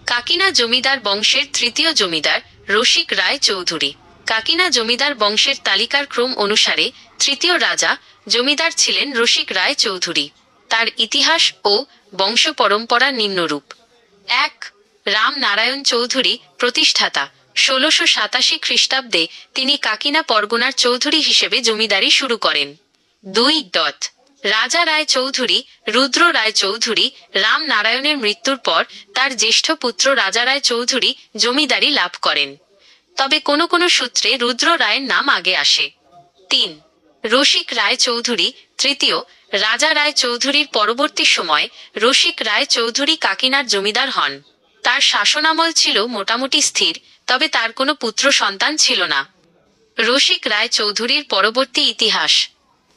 কাকিনা জমিদার বংশের তৃতীয় জমিদার রসিক রায় চৌধুরী। কাকিনা জমিদার বংশের তালিকার ক্রম অনুসারে তৃতীয় রাজা জমিদার ছিলেন রসিক রায় চৌধুরী। তার ইতিহাস ও বংশ পরম্পরা নিম্নরূপ। ১. রামনারায়ণ চৌধুরী, প্রতিষ্ঠাতা। ১৬৮৭ খ্রিস্টাব্দে তিনি কাকিনা পরগনার চৌধুরী হিসেবে জমিদারি শুরু করেন। ২. রাজা রায় চৌধুরী, রুদ্র রায় চৌধুরী। রামনারায়ণের মৃত্যুর পর তার জ্যেষ্ঠ পুত্র রাজা রায় চৌধুরী জমিদারি লাভ করেন, তবে কোনো কোনো সূত্রে রুদ্র রায়ের নাম আগে আসে। ৩. রসিক রায় চৌধুরী, তৃতীয়। রাজা রায় চৌধুরীর পরবর্তী সময় রসিক রায় চৌধুরী কাকিনার জমিদার হন। তার শাসনামল ছিল মোটামুটি স্থির, তবে তার কোনো পুত্র সন্তান ছিল না। রসিক রায় চৌধুরীর পরবর্তী ইতিহাস।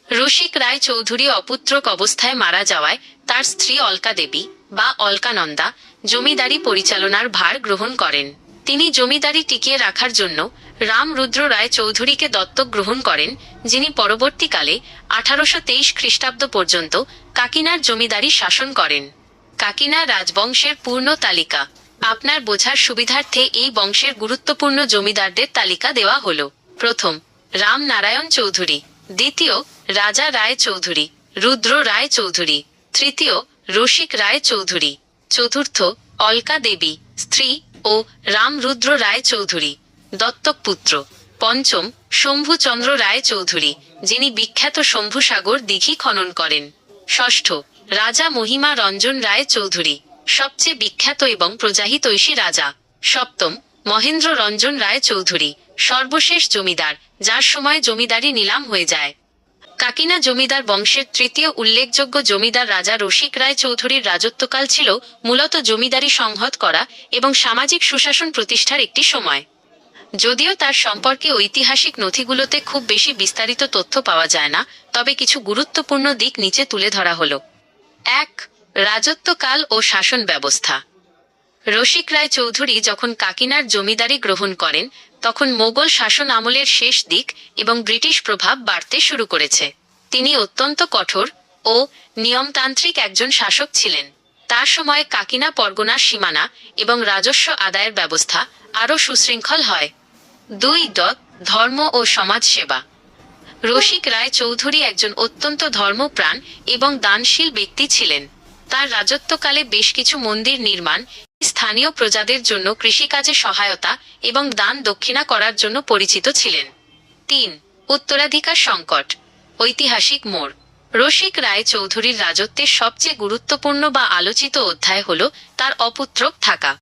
রসিক রায় চৌধুরী অপুত্রক অবস্থায় মারা যাওয়ায় তার স্ত্রী অলকা দেবী বা অলকানন্দা জমিদারি পরিচালনার ভার গ্রহণ করেন। তিনি জমিদারি টিকিয়ে রাখার জন্য রামরুদ্র রায় চৌধুরীকে দত্তক গ্রহণ করেন, যিনি পরবর্তীকালে ১৮২৩ খ্রিস্টাব্দ পর্যন্ত কাকিনার জমিদারি শাসন করেন। কাকিনা রাজবংশের পূর্ণ তালিকা। আপনার বোঝার সুবিধার্থে এই বংশের গুরুত্বপূর্ণ জমিদারদের তালিকা দেওয়া হল। প্রথম, রামনারায়ণ চৌধুরী। দ্বিতীয়, রাজা রায় চৌধুরী, রুদ্র রায় চৌধুরী। তৃতীয়, রসিক রায় চৌধুরী। চতুর্থ, অলকা দেবী, স্ত্রী ও রামরুদ্র রায় চৌধুরী, দত্তক পুত্র। পঞ্চম, শম্ভুচন্দ্র রায় চৌধুরী, যিনি বিখ্যাত শম্ভুসাগর দিঘি খনন করেন। ষষ্ঠ, রাজা মহিমা রঞ্জন রায় চৌধুরী, সবচেয়ে বিখ্যাত এবং প্রজাহিতৈষী রাজা। সপ্তম, মহেন্দ্র রঞ্জন রায় চৌধুরী, সর্বশেষ জমিদার, যার সময় জমিদারি নিলাম হয়ে যায়। কাকিনা জমিদার বংশের তৃতীয় উল্লেখযোগ্য জমিদার রাজা রসিক রায় চৌধুরীর রাজত্বকাল ছিল মূলত জমিদারি সংহত করা এবং সামাজিক সুশাসন প্রতিষ্ঠার একটি সময়। যদিও তার সম্পর্কে ঐতিহাসিক নথিগুলোতে খুব বেশি বিস্তারিত তথ্য পাওয়া যায় না, তবে কিছু গুরুত্বপূর্ণ দিক নিচে তুলে ধরা হলো। ১. রাজত্বকাল ও শাসন ব্যবস্থা। রসিক রায় চৌধুরী যখন কাকিনার জমিদারি গ্রহণ করেন, তখন মোগল শাসন আমলের শেষ দিক এবং ব্রিটিশ প্রভাব বাড়তে শুরু করেছে। তিনি অত্যন্ত কঠোর ও নিয়মতান্ত্রিক একজন শাসক ছিলেন। তার সময় কাকিনা পরগনার সীমানা এবং রাজস্ব আদায়ের ব্যবস্থা আরও সুশৃঙ্খল হয়। ২. ধর্ম ও সমাজ সেবা। রসিক রায় চৌধুরী একজন অত্যন্ত ধর্মপ্রাণ এবং দানশীল ব্যক্তি ছিলেন। তার রাজত্বকালে বেশ কিছু মন্দির নির্মাণ, স্থানীয় প্রজাদের জন্য কৃষিকাজে সহায়তা এবং দান দক্ষিণা করার জন্য পরিচিত ছিলেন। ৩. উত্তরাধিকার সংকট। ঐতিহাসিক মোড়। রসিক রায় চৌধুরীর রাজত্বের সবচেয়ে গুরুত্বপূর্ণ বা আলোচিত অধ্যায় হল তার অপুত্রক থাকা।